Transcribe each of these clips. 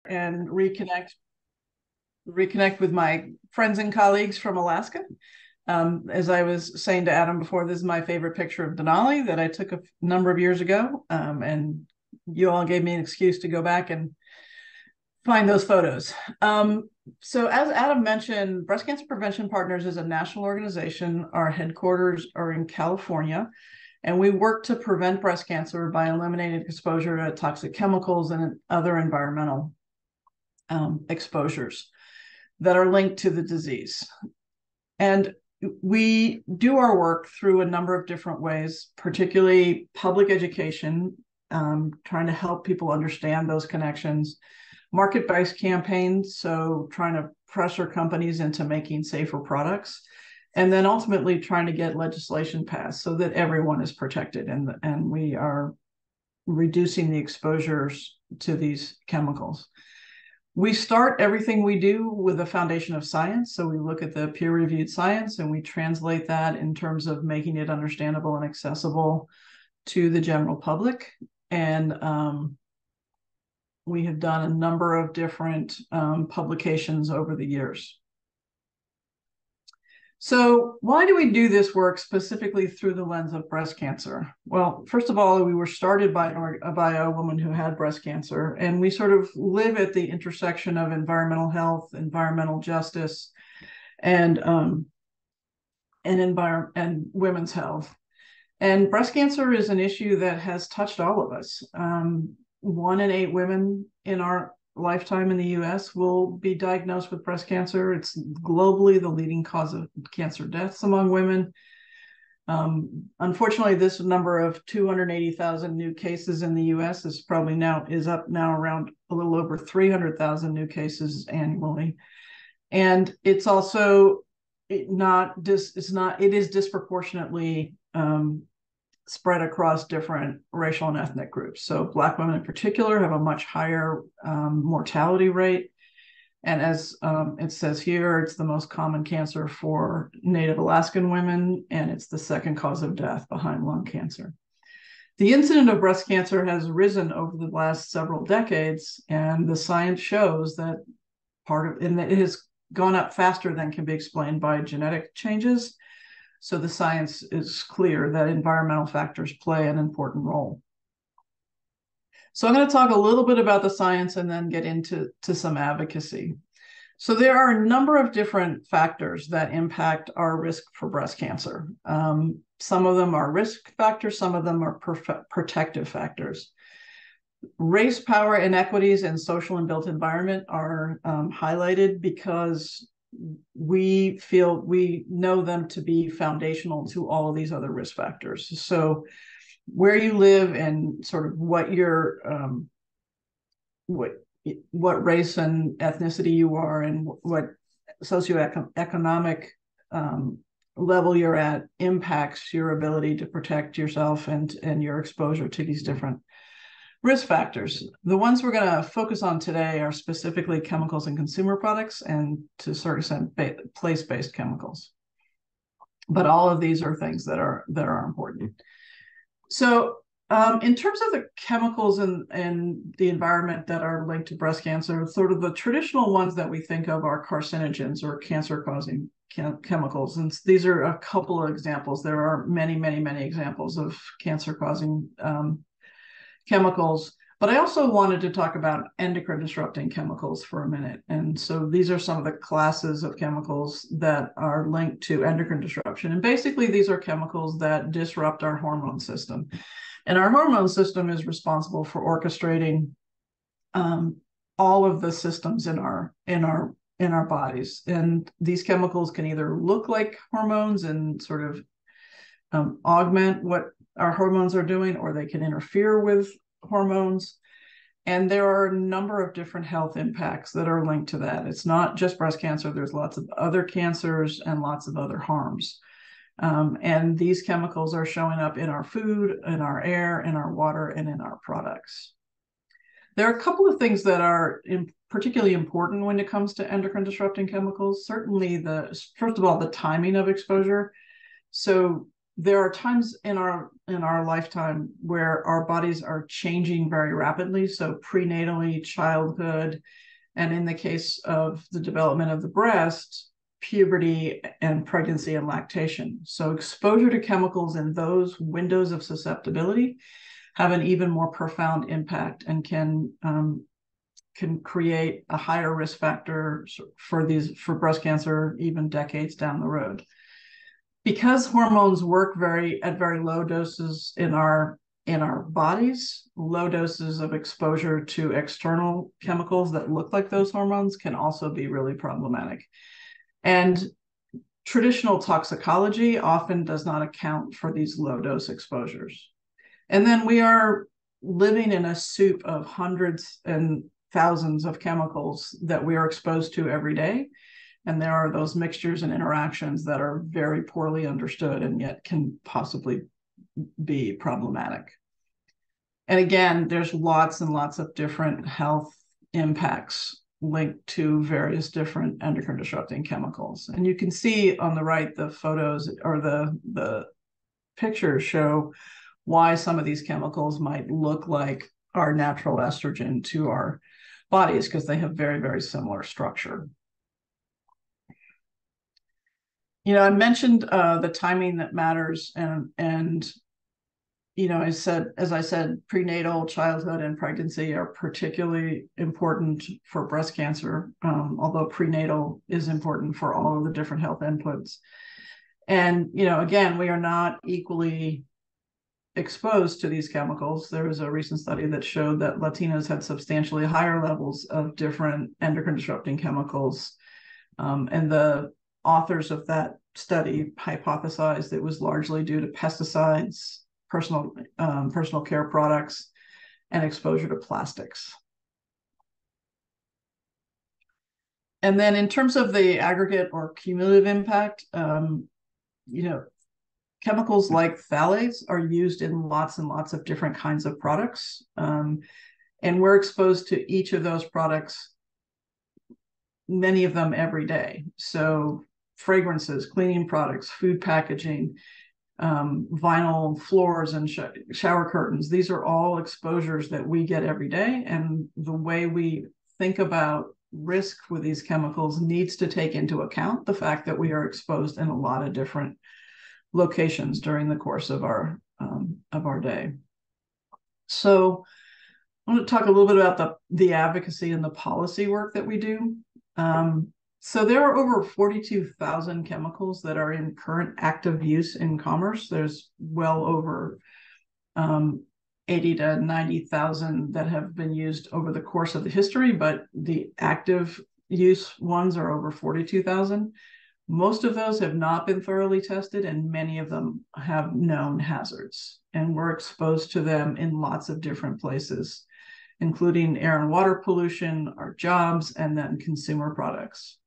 and reconnect with my friends and colleagues from Alaska. As I was saying to Adam before, this is my favorite picture of Denali that I took a number of years ago, and you all gave me an excuse to go back and find those photos. So as Adam mentioned, Breast Cancer Prevention Partners is a national organization. Our headquarters are in California, and we work to prevent breast cancer by eliminating exposure to toxic chemicals and other environmental exposures that are linked to the disease. And we do our work through a number of different ways, particularly public education, trying to help people understand those connections, market-based campaigns, so trying to pressure companies into making safer products, and then ultimately trying to get legislation passed so that everyone is protected and we are reducing the exposures to these chemicals. We start everything we do with a foundation of science. So we look at the peer-reviewed science and we translate that in terms of making it understandable and accessible to the general public. And we have done a number of different publications over the years. So why do we do this work specifically through the lens of breast cancer? Well, first of all, we were started by a woman who had breast cancer, and we sort of live at the intersection of environmental health, environmental justice, and women's health. And breast cancer is an issue that has touched all of us. 1 in 8 women in our lifetime in the US will be diagnosed with breast cancer. It's globally the leading cause of cancer deaths among women. Unfortunately, this number of 280,000 new cases in the US is up now around a little over 300,000 new cases annually. And it's also it is disproportionately spread across different racial and ethnic groups. So Black women in particular have a much higher mortality rate. And as it says here, it's the most common cancer for Native Alaskan women, and it's the second cause of death behind lung cancer. The incidence of breast cancer has risen over the last several decades, and the science shows that it has gone up faster than can be explained by genetic changes. So the science is clear that environmental factors play an important role. So I'm going to talk a little bit about the science and then get into some advocacy. So there are a number of different factors that impact our risk for breast cancer. Some of them are risk factors, some of them are protective factors. Race, power, inequities, and social and built environment are highlighted because we know them to be foundational to all of these other risk factors. So where you live and sort of what race and ethnicity you are and what socioeconomic level you're at impacts your ability to protect yourself and your exposure to these different risk factors. The ones we're going to focus on today are specifically chemicals and consumer products, and to a certain extent place-based chemicals. But all of these are things that are important. So in terms of the chemicals and the environment that are linked to breast cancer, sort of the traditional ones that we think of are carcinogens or cancer-causing chemicals. And these are a couple of examples. There are many, many, many examples of cancer-causing chemicals, but I also wanted to talk about endocrine disrupting chemicals for a minute. And so these are some of the classes of chemicals that are linked to endocrine disruption. And basically, these are chemicals that disrupt our hormone system. And our hormone system is responsible for orchestrating all of the systems in our bodies. And these chemicals can either look like hormones and sort of augment what our hormones are doing, or they can interfere with hormones. And there are a number of different health impacts that are linked to that. It's not just breast cancer. There's lots of other cancers and lots of other harms. And these chemicals are showing up in our food, in our air, in our water, and in our products. There are a couple of things that are particularly important when it comes to endocrine disrupting chemicals. Certainly, first of all, the timing of exposure. So there are times in our lifetime where our bodies are changing very rapidly. So prenatally, childhood, and in the case of the development of the breast, puberty and pregnancy and lactation. So exposure to chemicals in those windows of susceptibility have an even more profound impact and can create a higher risk factor for breast cancer even decades down the road. Because hormones work at very low doses in our bodies, low doses of exposure to external chemicals that look like those hormones can also be really problematic. And traditional toxicology often does not account for these low dose exposures. And then we are living in a soup of hundreds and thousands of chemicals that we are exposed to every day. And there are those mixtures and interactions that are very poorly understood and yet can possibly be problematic. And again, there's lots and lots of different health impacts linked to various different endocrine disrupting chemicals. And you can see on the right, the photos or the pictures show why some of these chemicals might look like our natural estrogen to our bodies, because they have very, very similar structure. I mentioned the timing that matters, and as I said, prenatal, childhood, and pregnancy are particularly important for breast cancer, although prenatal is important for all of the different health inputs. And, again, we are not equally exposed to these chemicals. There was a recent study that showed that Latinas had substantially higher levels of different endocrine disrupting chemicals. And the authors of that study hypothesized it was largely due to pesticides, personal care products, and exposure to plastics. And then in terms of the aggregate or cumulative impact, chemicals like phthalates are used in lots and lots of different kinds of products. And we're exposed to each of those products, many of them every day. So fragrances, cleaning products, food packaging, vinyl floors and shower curtains. These are all exposures that we get every day. And the way we think about risk with these chemicals needs to take into account the fact that we are exposed in a lot of different locations during the course of our day. So I want to talk a little bit about the advocacy and the policy work that we do. So there are over 42,000 chemicals that are in current active use in commerce. There's well over 80 to 90,000 that have been used over the course of the history, but the active use ones are over 42,000. Most of those have not been thoroughly tested, and many of them have known hazards. And we're exposed to them in lots of different places, including air and water pollution, our jobs, and then consumer products.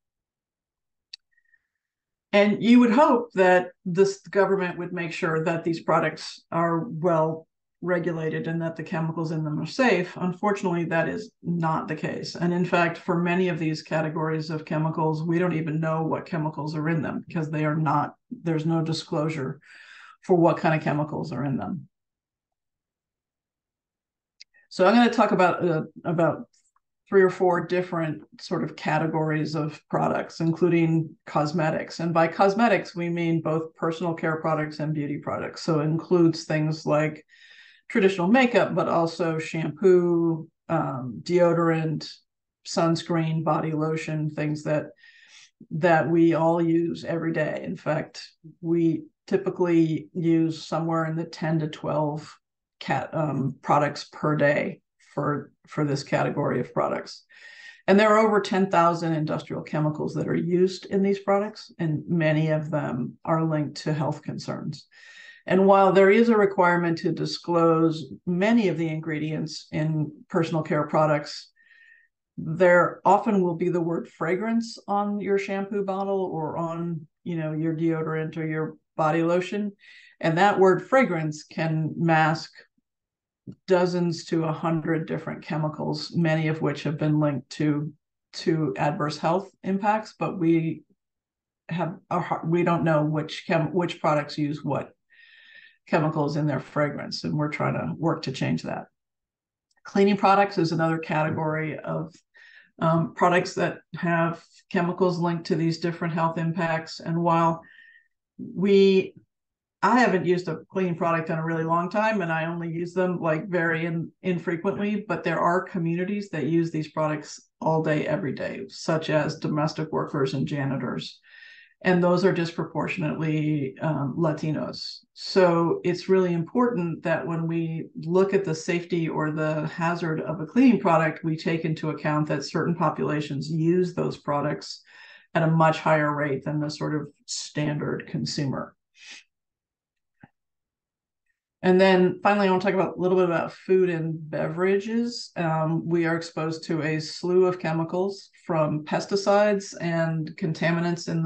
And you would hope that this government would make sure that these products are well regulated and that the chemicals in them are safe. Unfortunately, that is not the case. And in fact, for many of these categories of chemicals, we don't even know what chemicals are in them because they are not, there's no disclosure for what kind of chemicals are in them. So I'm going to talk about 3 or 4 different sort of categories of products, including cosmetics. And by cosmetics, we mean both personal care products and beauty products. So it includes things like traditional makeup, but also shampoo, deodorant, sunscreen, body lotion, things that we all use every day. In fact, we typically use somewhere in the 10 to 12 products per day for this category of products. And there are over 10,000 industrial chemicals that are used in these products, and many of them are linked to health concerns. And while there is a requirement to disclose many of the ingredients in personal care products, there often will be the word fragrance on your shampoo bottle or on, your deodorant or your body lotion. And that word fragrance can mask dozens to 100 different chemicals, many of which have been linked to adverse health impacts, but we don't know which products use what chemicals in their fragrance, and we're trying to work to change that. Cleaning products is another category of products that have chemicals linked to these different health impacts. And while I haven't used a cleaning product in a really long time, and I only use them like very infrequently, but there are communities that use these products all day, every day, such as domestic workers and janitors. And those are disproportionately Latinos. So it's really important that when we look at the safety or the hazard of a cleaning product, we take into account that certain populations use those products at a much higher rate than the sort of standard consumer. And then finally, I want to talk about a little bit about food and beverages. We are exposed to a slew of chemicals, from pesticides and contaminants in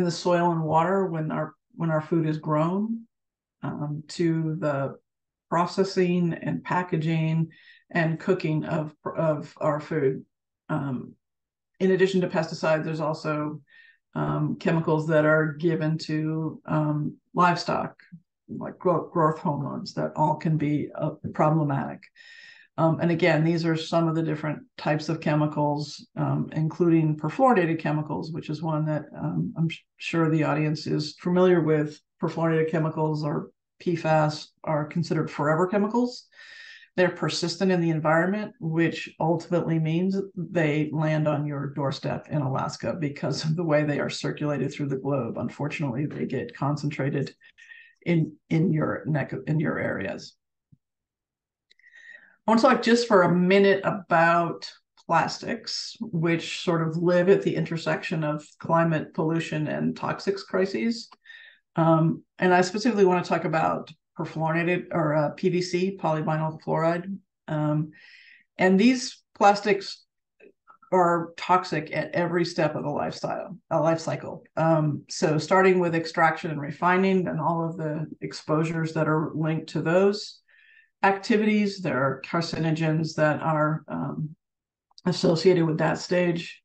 the soil and water when our food is grown, to the processing and packaging and cooking of our food. In addition to pesticides, there's also chemicals that are given to livestock, like growth hormones, that all can be problematic. And again, these are some of the different types of chemicals, including perfluorinated chemicals, which is one that I'm sure the audience is familiar with. Perfluorinated chemicals, or PFAS, are considered forever chemicals. They're persistent in the environment, which ultimately means they land on your doorstep in Alaska because of the way they are circulated through the globe. Unfortunately, they get concentrated in your areas. I want to talk just for a minute about plastics, which sort of live at the intersection of climate pollution and toxics crises. And I specifically want to talk about perfluorinated, or PVC, polyvinyl chloride. And these plastics are toxic at every step of the life cycle. So starting with extraction and refining and all of the exposures that are linked to those activities, there are carcinogens that are associated with that stage.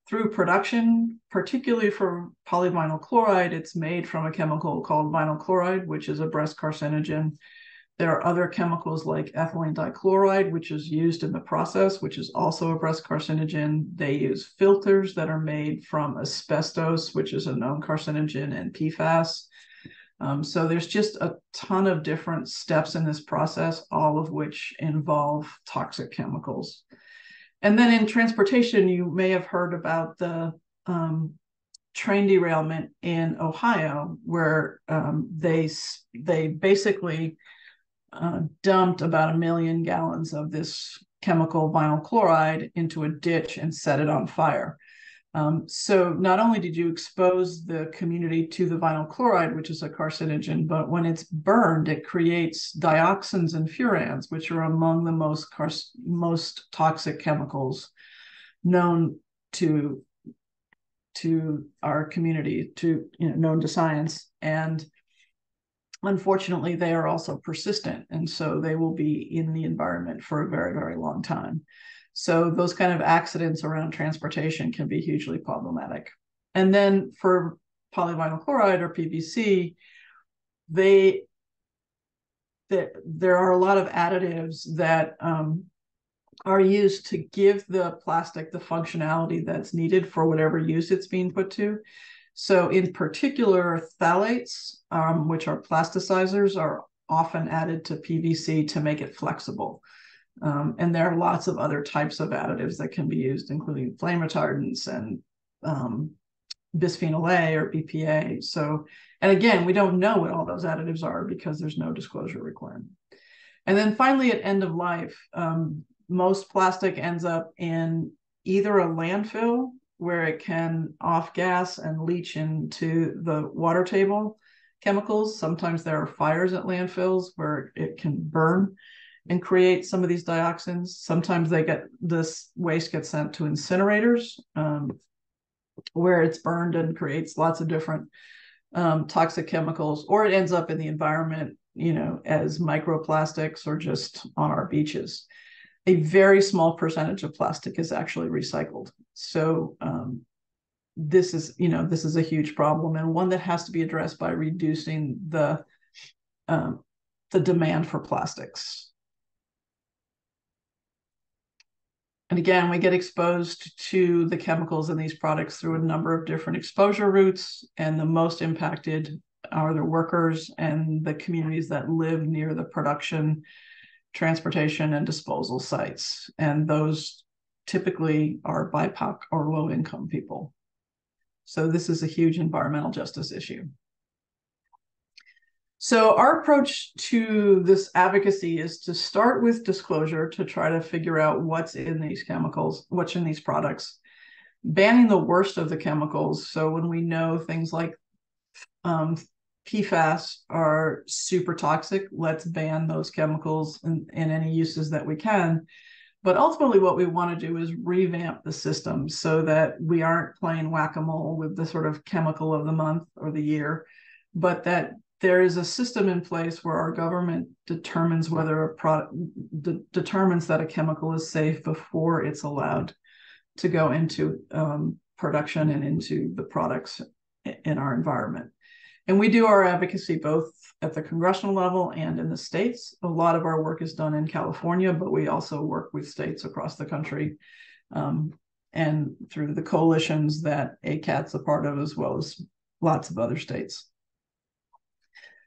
Through production, particularly for polyvinyl chloride, it's made from a chemical called vinyl chloride, which is a breast carcinogen. There are other chemicals like ethylene dichloride, which is used in the process, which is also a breast carcinogen. They use filters that are made from asbestos, which is a known carcinogen, and PFAS. So there's just a ton of different steps in this process, all of which involve toxic chemicals. And then in transportation, you may have heard about the train derailment in Ohio, where they basically dumped about 1 million gallons of this chemical vinyl chloride into a ditch and set it on fire. So not only did you expose the community to the vinyl chloride, which is a carcinogen, but when it's burned, it creates dioxins and furans, which are among the most toxic chemicals known to our community, known to science. And unfortunately, they are also persistent, and so they will be in the environment for a very, very long time. So those kind of accidents around transportation can be hugely problematic. And then for polyvinyl chloride, or PVC, there are a lot of additives that are used to give the plastic the functionality that's needed for whatever use it's being put to. So in particular, phthalates, which are plasticizers, are often added to PVC to make it flexible. And there are lots of other types of additives that can be used, including flame retardants and bisphenol A, or BPA. So, and again, we don't know what all those additives are because there's no disclosure requirement. And then finally, at end of life, most plastic ends up in either a landfill, where it can off-gas and leach into the water table chemicals. Sometimes there are fires at landfills where it can burn and create some of these dioxins. Sometimes this waste gets sent to incinerators, where it's burned and creates lots of different toxic chemicals, or it ends up in the environment, as microplastics, or just on our beaches. A very small percentage of plastic is actually recycled. So this is a huge problem, and one that has to be addressed by reducing the the demand for plastics. And again, we get exposed to the chemicals in these products through a number of different exposure routes, and the most impacted are the workers and the communities that live near the production, transportation, and disposal sites. And those typically are BIPOC or low-income people. So this is a huge environmental justice issue. So our approach to this advocacy is to start with disclosure to try to figure out what's in these chemicals, what's in these products, banning the worst of the chemicals. So when we know things like PFAS are super toxic, let's ban those chemicals in any uses that we can. But ultimately what we want to do is revamp the system so that we aren't playing whack-a-mole with the sort of chemical of the month or the year, but that there is a system in place where our government determines whether a product determines that a chemical is safe before it's allowed to go into production and into the products in our environment. And we do our advocacy both at the congressional level and in the states. A lot of our work is done in California, but we also work with states across the country and through the coalitions that ACAT's a part of, as well as lots of other states.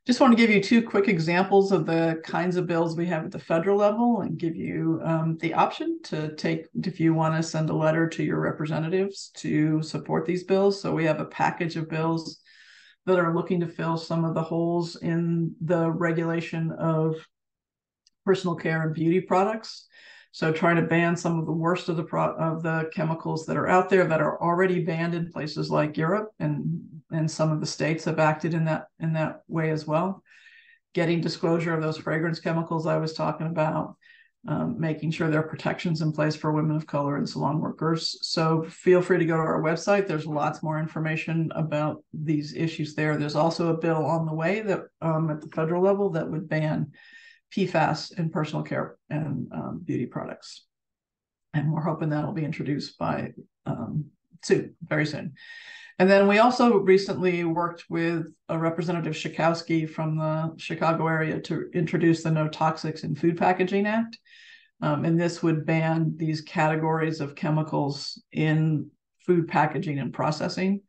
Just want to give you two quick examples of the kinds of bills we have at the federal level and give you the option to take, if you want to send a letter to your representatives to support these bills. So we have a package of bills that are looking to fill some of the holes in the regulation of personal care and beauty products. So trying to ban some of the worst of the chemicals that are out there that are already banned in places like Europe, and some of the states have acted in that way as well. Getting disclosure of those fragrance chemicals I was talking about, making sure there are protections in place for women of color and salon workers. So feel free to go to our website. There's lots more information about these issues there. There's also a bill on the way that at the federal level that would ban PFAS in personal care and beauty products. And we're hoping that'll be introduced by very soon. And then we also recently worked with Representative Schakowsky from the Chicago area to introduce the No Toxics in Food Packaging Act. And this would ban these categories of chemicals in food packaging and processing.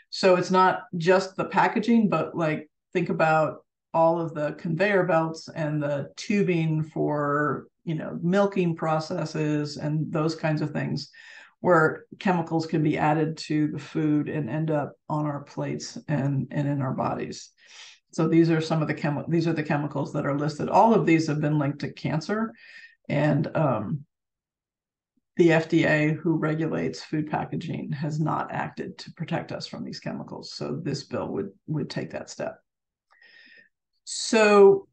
So it's not just the packaging, but like think about all of the conveyor belts and the tubing for, milking processes and those kinds of things, where chemicals can be added to the food and end up on our plates and in our bodies. So these are some of the chemicals that are listed. All of these have been linked to cancer, and the FDA, who regulates food packaging, has not acted to protect us from these chemicals. So this bill would take that step. So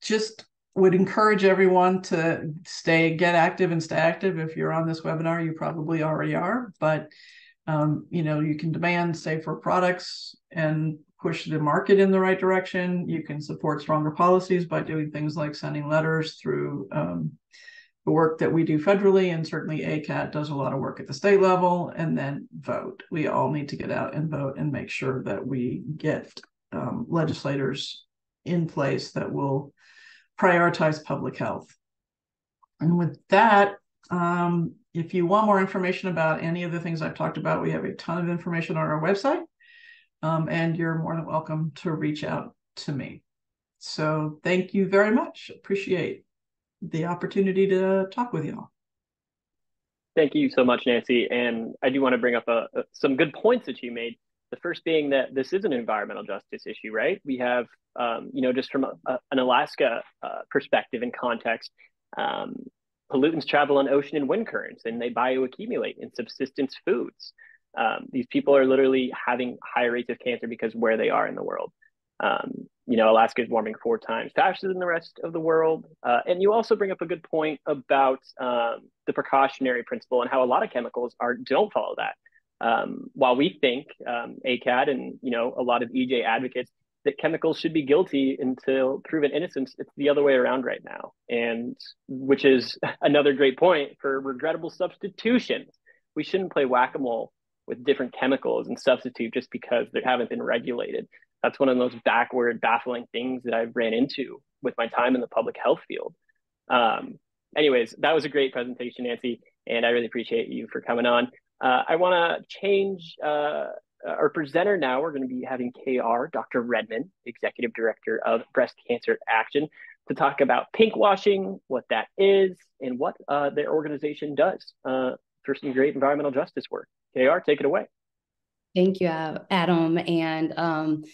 just would encourage everyone to get active and stay active. If you're on this webinar, you probably already are, but you can demand safer products and push the market in the right direction. You can support stronger policies by doing things like sending letters through the work that we do federally, and certainly ACAT does a lot of work at the state level, and then vote. We all need to get out and vote and make sure that we get legislators in place that will prioritize public health. And with that, if you want more information about any of the things I've talked about, we have a ton of information on our website, and you're more than welcome to reach out to me. So thank you very much. Appreciate the opportunity to talk with y'all. Thank you so much, Nancy. And I do want to bring up some good points that you made. The first being that this is an environmental justice issue, right? We have, just from an Alaska perspective and context, pollutants travel on ocean and wind currents, and they bioaccumulate in subsistence foods. These people are literally having higher rates of cancer because where they are in the world. Alaska is warming 4 times faster than the rest of the world. And you also bring up a good point about the precautionary principle and how a lot of chemicals don't follow that. While we think, ACAT and, a lot of EJ advocates, that chemicals should be guilty until proven innocence, it's the other way around right now. And which is another great point for regrettable substitutions. We shouldn't play whack-a-mole with different chemicals and substitute just because they haven't been regulated. That's one of the most backward, baffling things that I've ran into with my time in the public health field. Um, Anyways, that was a great presentation, Nancy, and I really appreciate you for coming on. I want to change our presenter now. We're going to be having KR, Dr. Redman, Executive Director of Breast Cancer Action, to talk about pinkwashing, what that is, and what their organization does for some great environmental justice work. KR, take it away. Thank you, Adam. And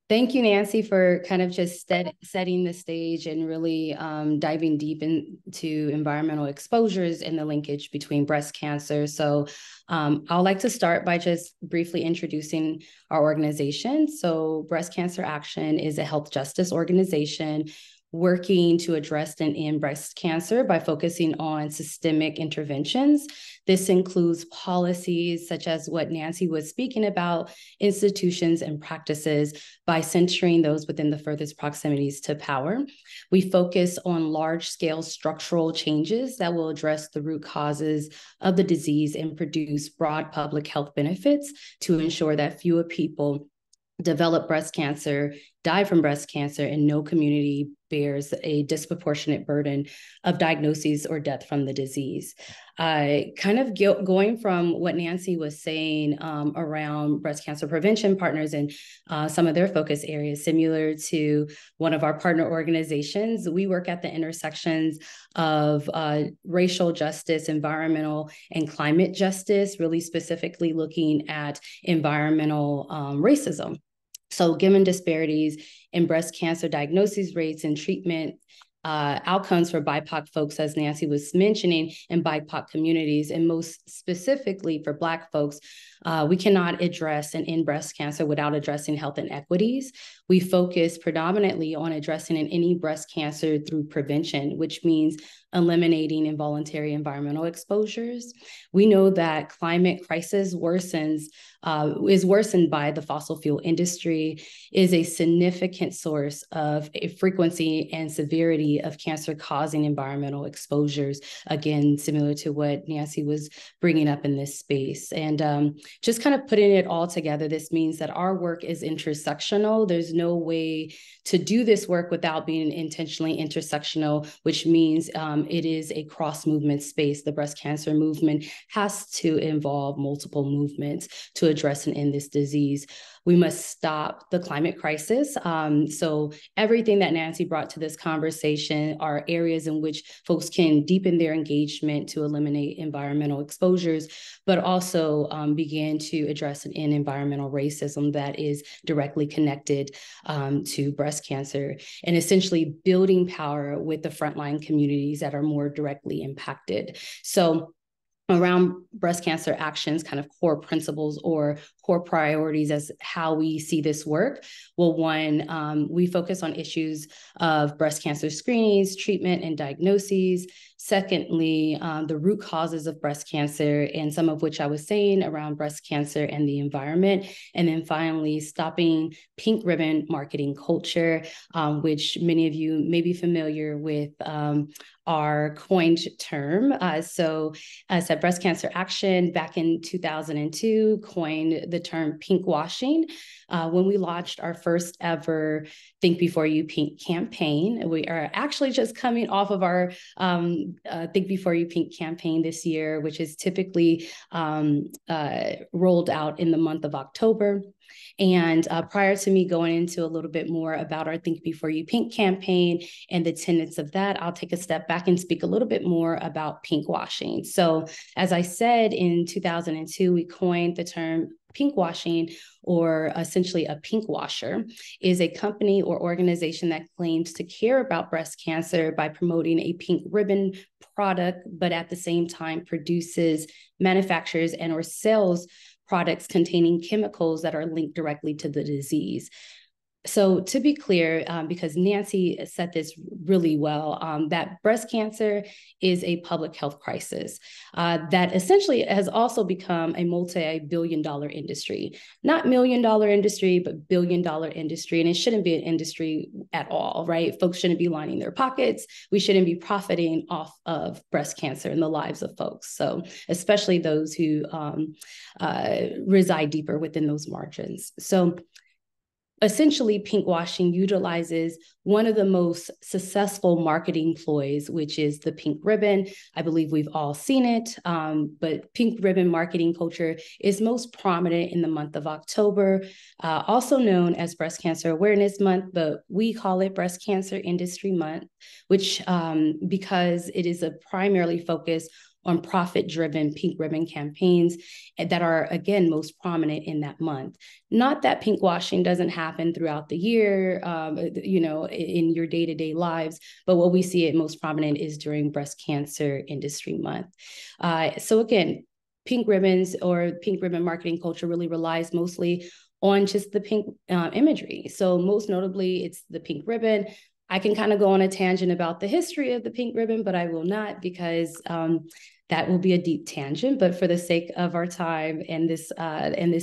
thank you, Nancy, for kind of just setting the stage and really diving deep into environmental exposures and the linkage between breast cancer. So I'd like to start by just briefly introducing our organization. So Breast Cancer Action is a health justice organization working to address and end breast cancer by focusing on systemic interventions. This includes policies such as what Nancy was speaking about, institutions and practices, by centering those within the furthest proximities to power. We focus on large-scale structural changes that will address the root causes of the disease and produce broad public health benefits to ensure that fewer people develop breast cancer, die from breast cancer, and no community bears a disproportionate burden of diagnoses or death from the disease. Kind of going from what Nancy was saying around breast cancer prevention partners and some of their focus areas, similar to one of our partner organizations, we work at the intersections of racial justice, environmental, and climate justice, really specifically looking at environmental racism. So given disparities in breast cancer diagnosis rates and treatment outcomes for BIPOC folks, as Nancy was mentioning, in BIPOC communities, and most specifically for Black folks, we cannot address and end breast cancer without addressing health inequities. We focus predominantly on addressing and ending breast cancer through prevention, which means eliminating involuntary environmental exposures. We know that climate crisis is worsened by the fossil fuel industry, is a significant source of a frequency and severity of cancer-causing environmental exposures, again, similar to what Nancy was bringing up in this space. And just kind of putting it all together, this means that our work is intersectional. There's no way to do this work without being intentionally intersectional, which means it is a cross-movement space. The breast cancer movement has to involve multiple movements to address and end this disease. We must stop the climate crisis. So everything that Nancy brought to this conversation are areas in which folks can deepen their engagement to eliminate environmental exposures, but also begin to address and end environmental racism that is directly connected to breast cancer, and essentially building power with the frontline communities that are more directly impacted. So around breast cancer actions, kind of core principles or core priorities as how we see this work. Well, one, we focus on issues of breast cancer screenings, treatment, and diagnoses. Secondly, the root causes of breast cancer, and some of which I was saying around breast cancer and the environment. And then finally, stopping pink ribbon marketing culture, which many of you may be familiar with our coined term. So as a Breast Cancer Action back in 2002 coined the term pinkwashing. When we launched our first ever Think Before You Pink campaign. We are actually just coming off of our Think Before You Pink campaign this year, which is typically rolled out in the month of October. And prior to me going into a little bit more about our Think Before You Pink campaign and the tenets of that, I'll take a step back and speak a little bit more about pinkwashing. So as I said, in 2002, we coined the term pinkwashing, or essentially a pink washer, is a company or organization that claims to care about breast cancer by promoting a pink ribbon product, but at the same time produces, manufactures, and or sells products containing chemicals that are linked directly to the disease. So to be clear, because Nancy said this really well, that breast cancer is a public health crisis that essentially has also become a multi-billion-dollar industry. Not million-dollar industry, but billion-dollar industry. And it shouldn't be an industry at all, right? Folks shouldn't be lining their pockets. We shouldn't be profiting off of breast cancer in the lives of folks. So especially those who reside deeper within those margins. So essentially, pinkwashing utilizes one of the most successful marketing ploys, which is the pink ribbon. I believe we've all seen it, but pink ribbon marketing culture is most prominent in the month of October, also known as Breast Cancer Awareness Month, but we call it Breast Cancer Industry Month, which because it is a primarily focused on profit-driven pink ribbon campaigns that are, again, most prominent in that month. Not that pinkwashing doesn't happen throughout the year, in your day-to-day lives, but what we see it most prominent is during Breast Cancer Industry Month. So again, pink ribbons or pink ribbon marketing culture really relies mostly on just the pink imagery. So most notably, it's the pink ribbon. I can kind of go on a tangent about the history of the pink ribbon, but I will not, because that will be a deep tangent. But for the sake of our time and this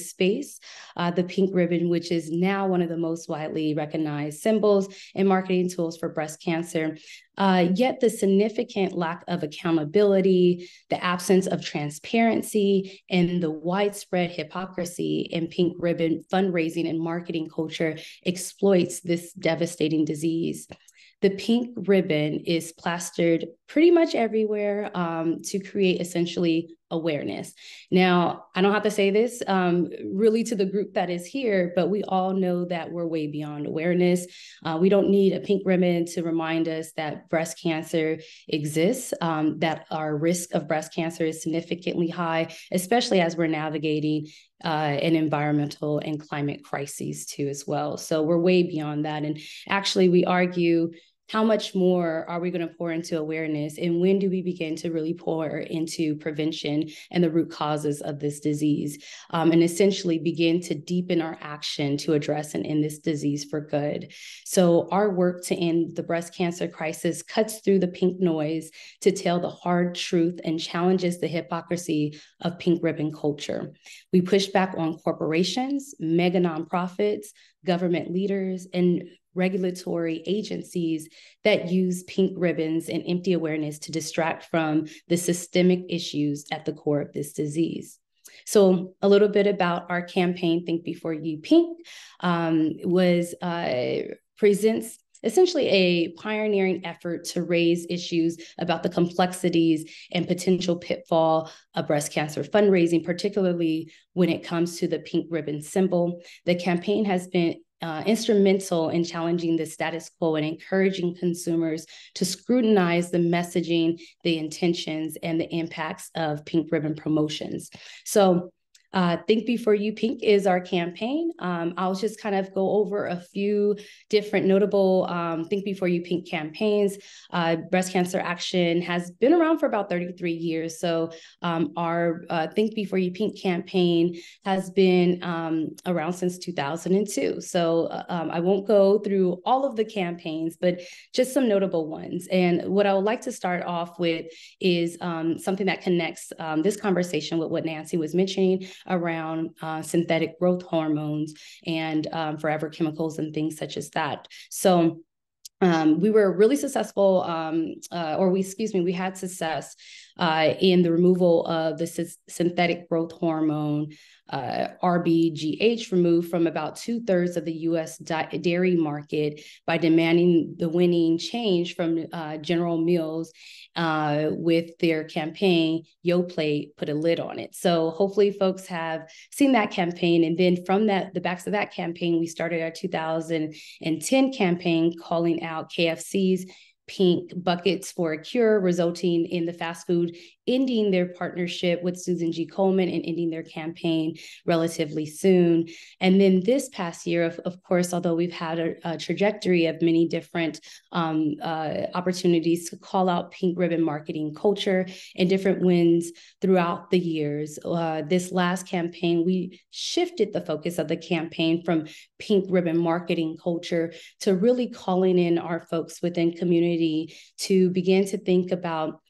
space, the pink ribbon, which is now one of the most widely recognized symbols and marketing tools for breast cancer, yet the significant lack of accountability, the absence of transparency, and the widespread hypocrisy in pink ribbon fundraising and marketing culture exploits this devastating disease. The pink ribbon is plastered pretty much everywhere to create essentially awareness. Now, I don't have to say this really to the group that is here, but we all know that we're way beyond awareness. We don't need a pink ribbon to remind us that breast cancer exists, that our risk of breast cancer is significantly high, especially as we're navigating an environmental and climate crises too as well. So we're way beyond that. And actually, we argue, how much more are we going to pour into awareness? And when do we begin to really pour into prevention and the root causes of this disease? And essentially begin to deepen our action to address and end this disease for good. So our work to end the breast cancer crisis cuts through the pink noise to tell the hard truth and challenges the hypocrisy of pink ribbon culture. We push back on corporations, mega nonprofits, government leaders, and regulatory agencies that use pink ribbons and empty awareness to distract from the systemic issues at the core of this disease. So a little bit about our campaign, Think Before You Pink, presents essentially a pioneering effort to raise issues about the complexities and potential pitfall of breast cancer fundraising, particularly when it comes to the pink ribbon symbol. The campaign has been instrumental in challenging the status quo and encouraging consumers to scrutinize the messaging, the intentions, and the impacts of pink ribbon promotions. So Think Before You Pink is our campaign. I'll just kind of go over a few different notable Think Before You Pink campaigns. Breast Cancer Action has been around for about 33 years. So our Think Before You Pink campaign has been around since 2002. So I won't go through all of the campaigns, but just some notable ones. And what I would like to start off with is something that connects this conversation with what Nancy was mentioning around synthetic growth hormones and forever chemicals and things such as that. So we were really successful, we had success in the removal of the synthetic growth hormone, RBGH, removed from about 2/3 of the U.S. dairy market by demanding the winning change from General Mills with their campaign, Yoplait, put a lid on it. So hopefully folks have seen that campaign. And then from the backs of that campaign, we started our 2010 campaign calling out KFC's pink buckets for a cure, resulting in the fast food ending their partnership with Susan G. Komen and ending their campaign relatively soon. And then this past year, of course, although we've had a trajectory of many different opportunities to call out pink ribbon marketing culture and different wins throughout the years, this last campaign, we shifted the focus of the campaign from pink ribbon marketing culture to really calling in our folks within community to begin to think about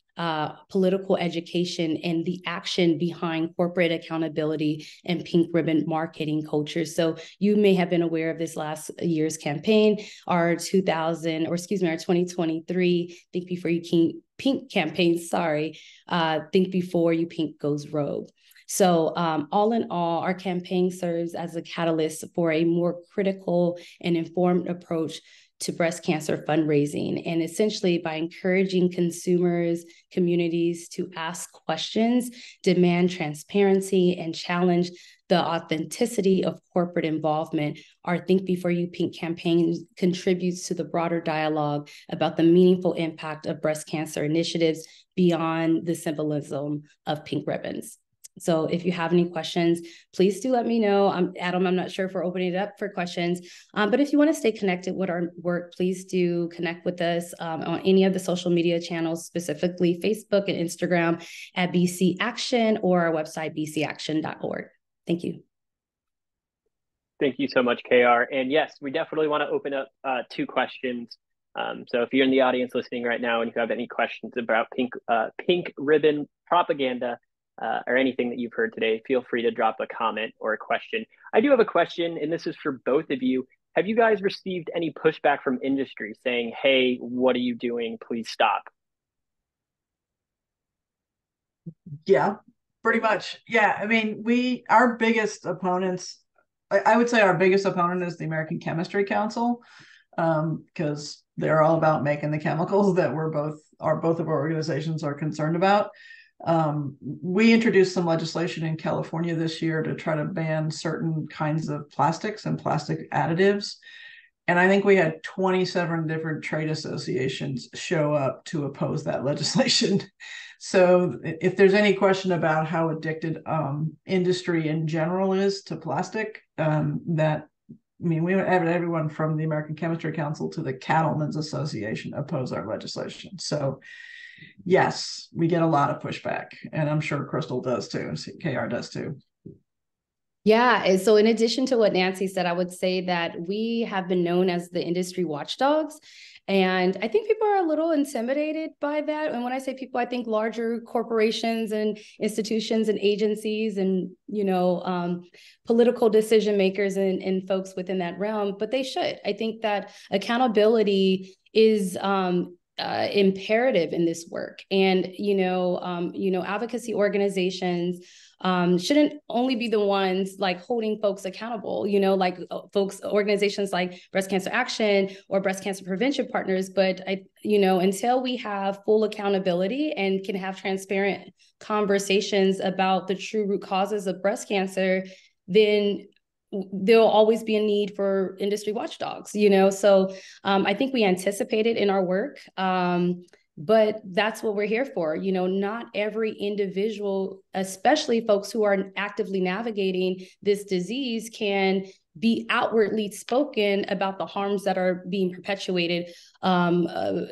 political education and the action behind corporate accountability and pink ribbon marketing culture. So you may have been aware of this last year's campaign, our 2023 Think Before You Pink campaign, Think Before You Pink Goes Rogue. So all in all, our campaign serves as a catalyst for a more critical and informed approach to breast cancer fundraising. And essentially by encouraging consumers, communities to ask questions, demand transparency, and challenge the authenticity of corporate involvement, our Think Before You Pink campaign contributes to the broader dialogue about the meaningful impact of breast cancer initiatives beyond the symbolism of pink ribbons. So if you have any questions, please do let me know. Adam, I'm not sure if we're opening it up for questions, but if you want to stay connected with our work, please do connect with us on any of the social media channels, specifically Facebook and Instagram at BC Action, or our website, bcaction.org. Thank you. Thank you so much, KR. And yes, we definitely want to open up 2 questions. So if you're in the audience listening right now and you have any questions about pink ribbon propaganda, or anything that you've heard today, feel free to drop a comment or a question. I do have a question, and this is for both of you. Have you guys received any pushback from industry saying, hey, what are you doing? Please stop? Yeah, pretty much. Yeah, I mean, our biggest opponents, I would say our biggest opponent is the American Chemistry Council, because they're all about making the chemicals that both of our organizations are concerned about. We introduced some legislation in California this year to try to ban certain kinds of plastics and plastic additives. And I think we had 27 different trade associations show up to oppose that legislation. So if there's any question about how addicted industry in general is to plastic, we have everyone from the American Chemistry Council to the Cattlemen's Association oppose our legislation. So yes, we get a lot of pushback, and I'm sure Crystal does too, and KR does too. Yeah, and so in addition to what Nancy said, I would say that we have been known as the industry watchdogs. And I think people are a little intimidated by that. And when I say people, I think larger corporations and institutions and agencies and, political decision makers and folks within that realm, but they should. I think that accountability is imperative in this work. And, advocacy organizations shouldn't only be the ones like holding folks accountable, organizations like Breast Cancer Action or Breast Cancer Prevention Partners. But until we have full accountability and can have transparent conversations about the true root causes of breast cancer, then there'll always be a need for industry watchdogs, So I think we anticipated in our work, but that's what we're here for. Not every individual, especially folks who are actively navigating this disease, can be outwardly spoken about the harms that are being perpetuated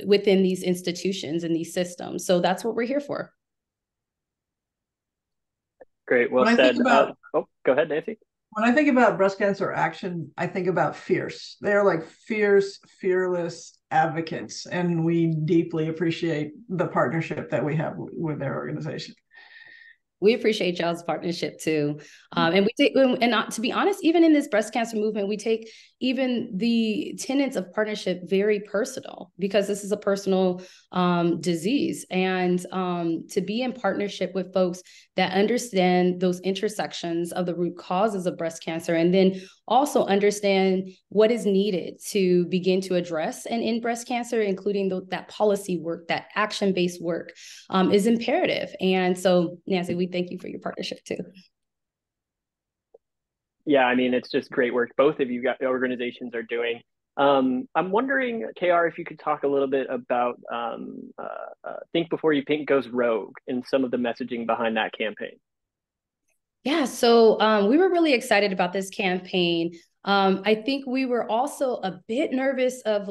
within these institutions and these systems. So that's what we're here for. Great. Well said. Go ahead, Nancy. When I think about Breast Cancer Action, I think about fierce. They're like fierce, fearless advocates, and we deeply appreciate the partnership that we have with their organization. We appreciate y'all's partnership too. And to be honest, even in this breast cancer movement, we take even the tenets of partnership very personal, because this is a personal disease. And to be in partnership with folks that understand those intersections of the root causes of breast cancer, and then also understand what is needed to begin to address and end breast cancer, including that policy work, that action-based work, is imperative. And so, Nancy, we thank you for your partnership too. Yeah, I mean, it's just great work both of you organizations are doing. I'm wondering, KR, if you could talk a little bit about Think Before You Pink Goes Rogue and some of the messaging behind that campaign. Yeah, so we were really excited about this campaign. I think we were also a bit nervous of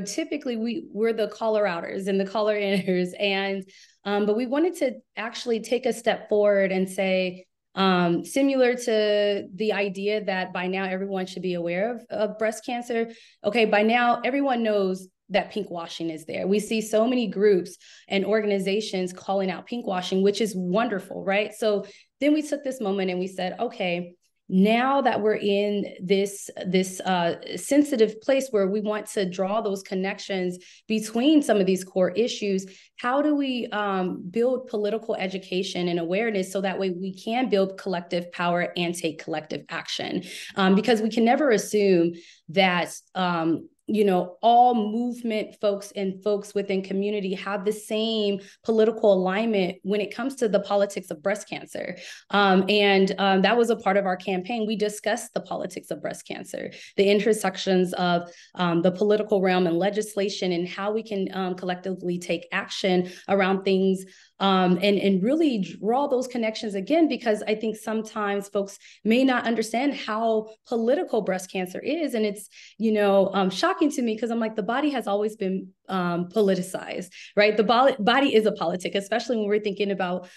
typically we're the caller outers and the caller inners, and but we wanted to actually take a step forward and say, similar to the idea that by now everyone should be aware of breast cancer. Okay, by now everyone knows that pinkwashing is there. We see so many groups and organizations calling out pinkwashing, which is wonderful, right? So then we took this moment and we said, okay, now that we're in this sensitive place where we want to draw those connections between some of these core issues, how do we build political education and awareness so that way we can build collective power and take collective action? Because we can never assume that all movement folks and folks within community have the same political alignment when it comes to the politics of breast cancer. That was a part of our campaign. We discussed the politics of breast cancer, the intersections of the political realm and legislation, and how we can collectively take action around things and really draw those connections again, because I think sometimes folks may not understand how political breast cancer is. And it's, shocking to me because I'm like, the body has always been politicized, right? The body is a politic, especially when we're thinking about,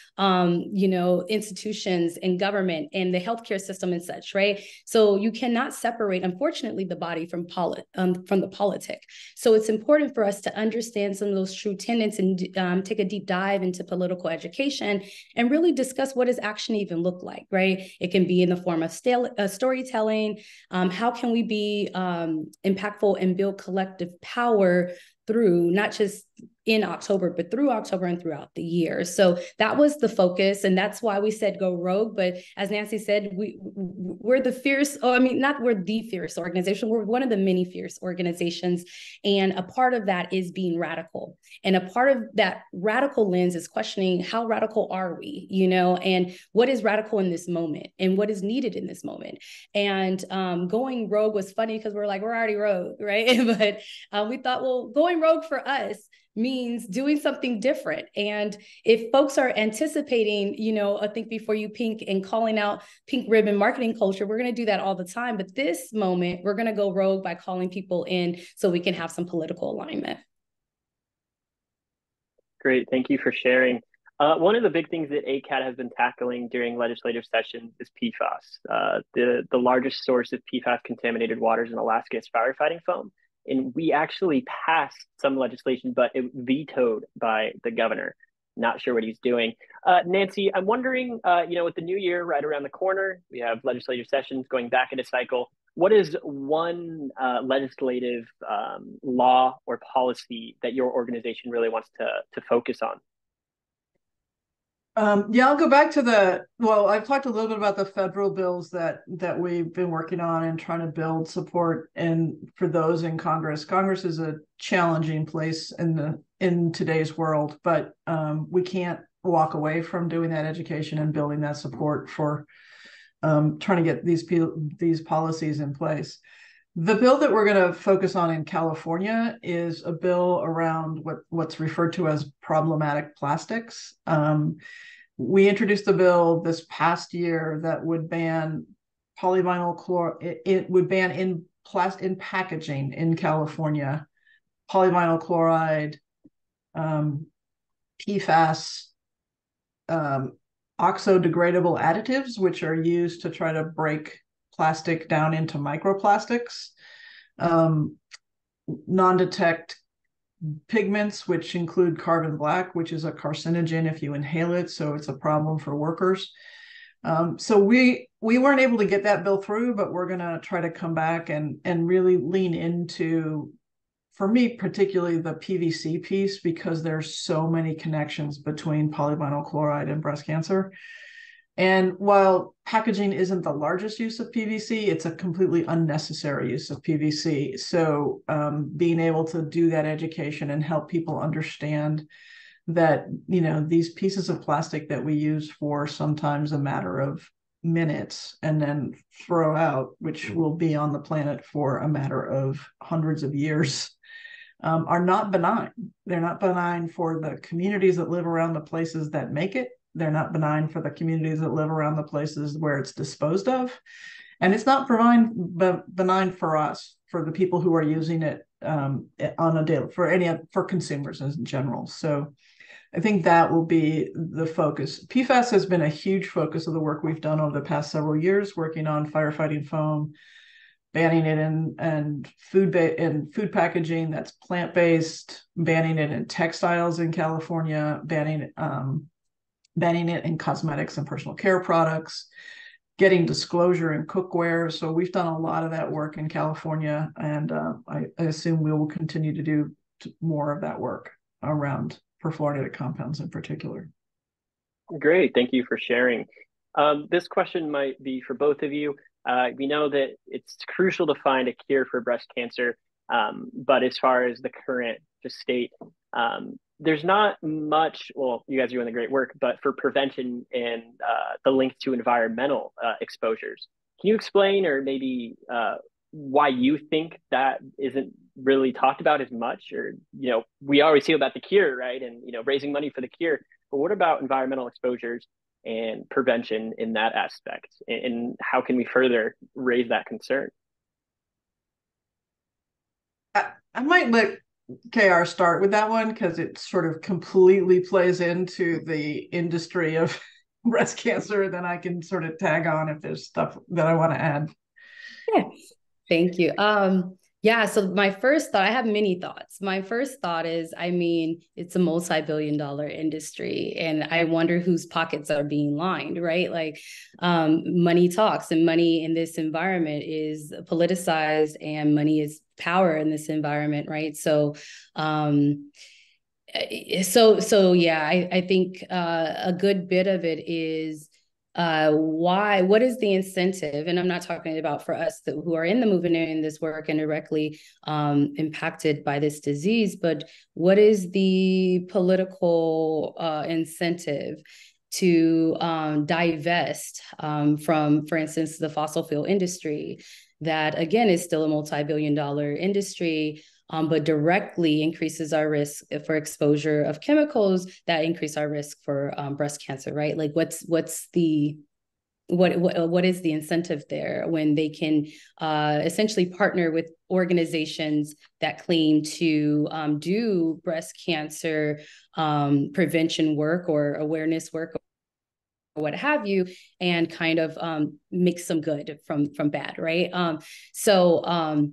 institutions and government and the healthcare system and such, right? So you cannot separate, unfortunately, the body from the politic. So it's important for us to understand some of those true tenets and take a deep dive into political education and really discuss what does action even look like, right? It can be in the form of storytelling. How can we be impactful and build collective power through not just in October, but through October and throughout the year. So that was the focus. And that's why we said go rogue. But as Nancy said, we're the fierce, not we're the fierce organization. We're one of the many fierce organizations. And a part of that is being radical. And a part of that radical lens is questioning how radical are we, and what is radical in this moment and what is needed in this moment. And going rogue was funny because we're already rogue, right? But we thought, well, going rogue for us means doing something different. And if folks are anticipating, a Think Before You Pink and calling out pink ribbon marketing culture, we're going to do that all the time. But this moment, we're going to go rogue by calling people in so we can have some political alignment. Great. Thank you for sharing. One of the big things that ACAT has been tackling during legislative sessions is PFAS. The largest source of PFAS contaminated waters in Alaska is firefighting foam. And we actually passed some legislation, but it was vetoed by the governor. Not sure what he's doing. Nancy, I'm wondering, with the new year right around the corner, we have legislative sessions going back into cycle. What is one legislative law or policy that your organization really wants to focus on? I'll go back to I've talked a little bit about the federal bills that we've been working on and trying to build support for those in Congress. Congress is a challenging place in today's world, but we can't walk away from doing that education and building that support for trying to get these policies in place. The bill that we're going to focus on in California is a bill around what's referred to as problematic plastics. We introduced a bill this past year that would ban polyvinyl chloride. It would ban in packaging in California polyvinyl chloride, PFAS, oxo-degradable additives, which are used to try to break plastic down into microplastics, non-detect pigments, which include carbon black, which is a carcinogen if you inhale it, so it's a problem for workers. So we weren't able to get that bill through, but we're going to try to come back and really lean into, for me particularly, the PVC piece, because there's so many connections between polyvinyl chloride and breast cancer. And while packaging isn't the largest use of PVC, it's a completely unnecessary use of PVC. So being able to do that education and help people understand that, these pieces of plastic that we use for sometimes a matter of minutes and then throw out, which will be on the planet for a matter of hundreds of years, are not benign. They're not benign for the communities that live around the places that make it. They're not benign for the communities that live around the places where it's disposed of. And it's not benign for us, for the people who are using it on a daily, for consumers in general. So I think that will be the focus. PFAS has been a huge focus of the work we've done over the past several years, working on firefighting foam, banning it in food packaging that's plant-based, banning it in textiles in California, banning it in cosmetics and personal care products. getting disclosure in cookware. So we've done a lot of that work in California, and I assume we will continue to do more of that work around perfluorinated compounds in particular. Great, thank you for sharing. This question might be for both of you. We know that it's crucial to find a cure for breast cancer, but as far as the current just state, there's not much. Well, you guys are doing the great work, but for prevention and the link to environmental exposures, can you explain or maybe why you think that isn't really talked about as much? Or, you know, we always hear about the cure, right? And, you know, raising money for the cure, but what about environmental exposures and prevention in that aspect? And how can we further raise that concern? I might let KR start with that one because it sort of completely plays into the industry of breast cancer. Then I can sort of tag on if there's stuff that I want to add. Yeah, thank you. Yeah, so my first thought, I have many thoughts. My first thought is, I mean, it's a multi-billion-dollar industry, and I wonder whose pockets are being lined, right? Like, money talks, and money in this environment is politicized, and money is power in this environment, right? So, yeah, I think a good bit of it is what is the incentive? And I'm not talking about for us who are in the movement and in this work and directly impacted by this disease, but what is the political incentive to divest from, for instance, the fossil fuel industry that, again, is still a multi-billion-dollar industry, but directly increases our risk for exposure of chemicals that increase our risk for breast cancer, right? Like what is the incentive there when they can essentially partner with organizations that claim to do breast cancer prevention work or awareness work or what have you, and kind of make some good from bad, right? So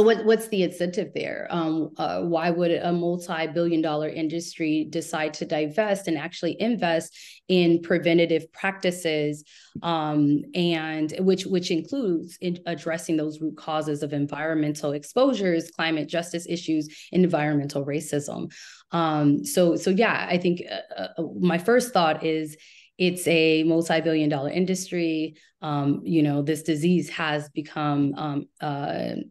what's the incentive there? Why would a multi-billion-dollar industry decide to divest and actually invest in preventative practices, and which includes in addressing those root causes of environmental exposures, climate justice issues, and environmental racism? So yeah, I think my first thought is it's a multi-billion-dollar industry. This disease has become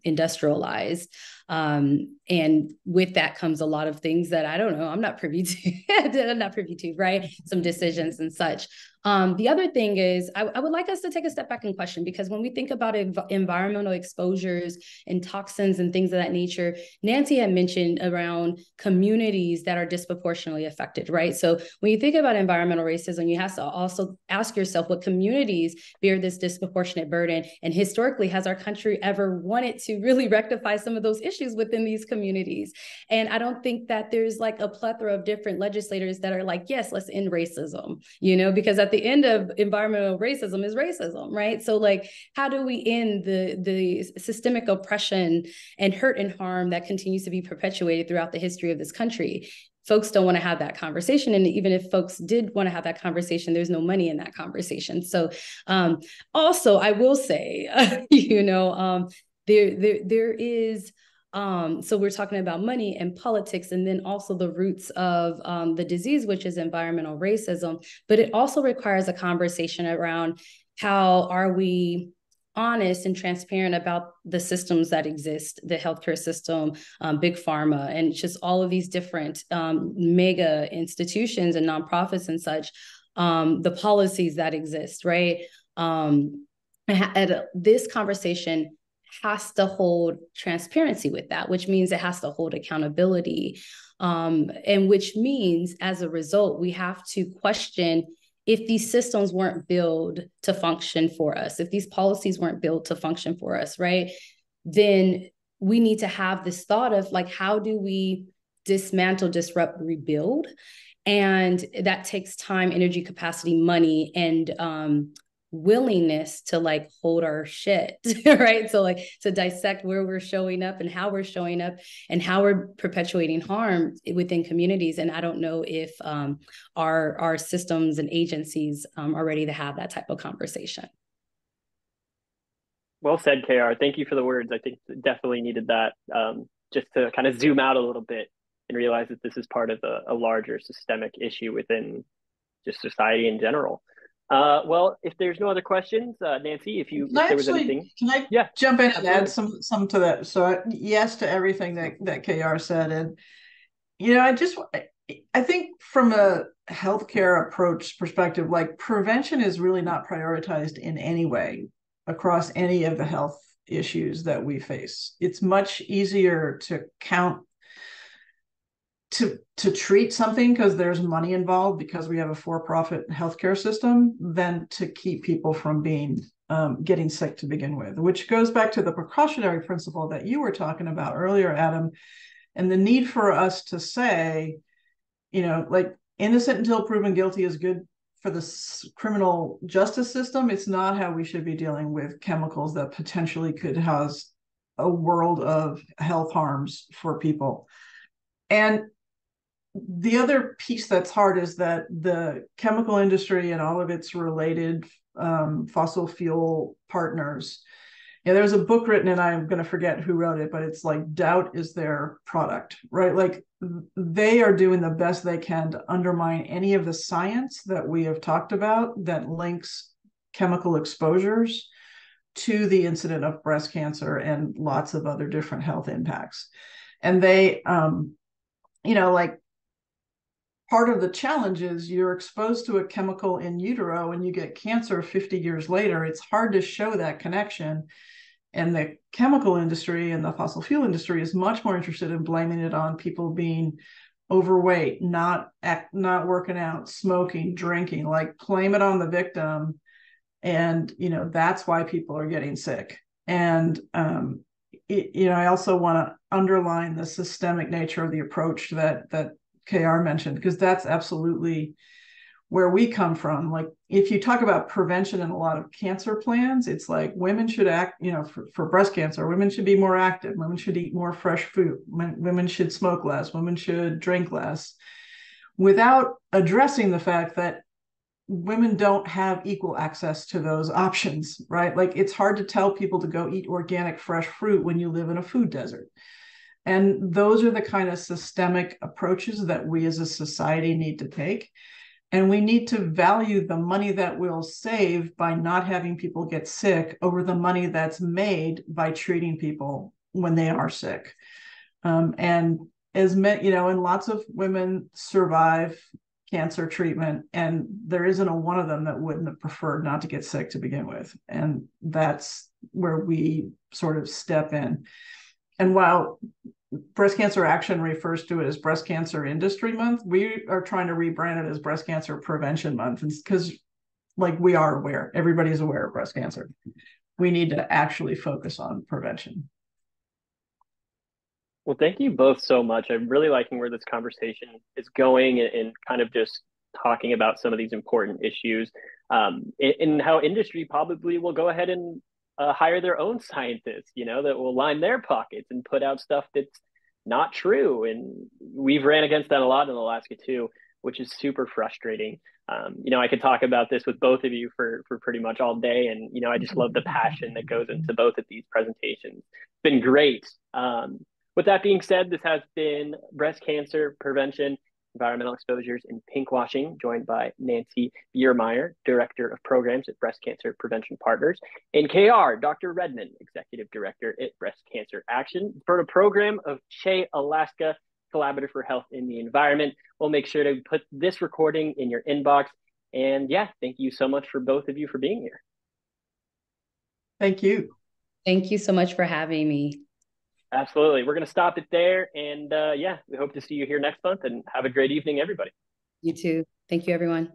industrialized. And with that comes a lot of things that I don't know, I'm not privy to, right? Some decisions and such. The other thing is I would like us to take a step back and question, because when we think about environmental exposures and toxins and things of that nature, Nancy had mentioned around communities that are disproportionately affected, right? So when you think about environmental racism, you have to also ask yourself what communities bear this disproportionate burden, and historically, has our country ever wanted to really rectify some of those issues within these communities? And I don't think that there's like a plethora of different legislators that are like, yes, let's end racism, because at the end of environmental racism is racism, right? So like, how do we end the systemic oppression and hurt and harm that continues to be perpetuated throughout the history of this country? Folks don't want to have that conversation. And even if folks did want to have that conversation, there's no money in that conversation. So also, I will say, there is, so we're talking about money and politics, and then also the roots of the disease, which is environmental racism. But it also requires a conversation around how are we honest and transparent about the systems that exist, the healthcare system, big pharma, and just all of these different mega institutions and nonprofits and such, the policies that exist, right? This conversation has to hold transparency with that, which means it has to hold accountability, and which means as a result, we have to question if these systems weren't built to function for us, if these policies weren't built to function for us, right? Then we need to have this thought of like, how do we dismantle, disrupt, rebuild? And that takes time, energy, capacity, money, and willingness to like hold our shit, right? So like to dissect where we're showing up and how we're showing up and how we're perpetuating harm within communities. And I don't know if our systems and agencies are ready to have that type of conversation. Well said, KR. Thank you for the words. I think definitely needed that, just to kind of zoom out a little bit and realize that this is part of a larger systemic issue within just society in general. Well, if there's no other questions, Nancy, if there was anything, Can I yeah, jump in and absolutely. add some to that? So yes to everything that KR said, and I think from a healthcare approach perspective, like prevention is really not prioritized in any way across any of the health issues that we face. It's much easier to count to treat something because there's money involved because we have a for-profit healthcare system than to keep people from being getting sick to begin with, which goes back to the precautionary principle that you were talking about earlier, Adam, and the need for us to say, like innocent until proven guilty is good for the criminal justice system. It's not how we should be dealing with chemicals that potentially could cause a world of health harms for people. And the other piece that's hard is that the chemical industry and all of its related fossil fuel partners, there's a book written, and I'm going to forget who wrote it, but it's like doubt is their product, right? Like they are doing the best they can to undermine any of the science that we have talked about that links chemical exposures to the incident of breast cancer and lots of other different health impacts. And they, like part of the challenge is you're exposed to a chemical in utero and you get cancer 50 years later. It's hard to show that connection. And the chemical industry and the fossil fuel industry is much more interested in blaming it on people being overweight, not working out, smoking, drinking, like blame it on the victim. And, that's why people are getting sick. And, I also want to underline the systemic nature of the approach that KR mentioned, because that's absolutely where we come from. Like if you talk about prevention in a lot of cancer plans, it's like women should act, for breast cancer, women should be more active, women should eat more fresh food, women should smoke less, women should drink less, without addressing the fact that women don't have equal access to those options, right? Like it's hard to tell people to go eat organic fresh fruit when you live in a food desert. And those are the kind of systemic approaches that we as a society need to take. And we need to value the money that we'll save by not having people get sick over the money that's made by treating people when they are sick. And as and lots of women survive cancer treatment, and there isn't a one of them that wouldn't have preferred not to get sick to begin with. And that's where we sort of step in. And while Breast Cancer Action refers to it as Breast Cancer Industry Month, we are trying to rebrand it as Breast Cancer Prevention Month, because we are aware, everybody's aware of breast cancer. We need to actually focus on prevention. Well, thank you both so much. I'm really liking where this conversation is going and kind of just talking about some of these important issues, and how industry probably will go ahead and hire their own scientists, that will line their pockets and put out stuff that's not true. And we've ran against that a lot in Alaska too, which is super frustrating. I could talk about this with both of you for pretty much all day. And, I just love the passion that goes into both of these presentations. It's been great. With that being said, this has been Breast Cancer Prevention, Environmental Exposures, and Pinkwashing, joined by Nancy Biermeyer, Director of Programs at Breast Cancer Prevention Partners, and KR, Dr. Redmond, Executive Director at Breast Cancer Action, for a program of Che Alaska Collaborative for Health in the Environment. We'll make sure to put this recording in your inbox. And yeah, thank you so much for both of you for being here. Thank you. Thank you so much for having me. Absolutely. We're going to stop it there. And yeah, we hope to see you here next month, and have a great evening, everybody. You too. Thank you, everyone.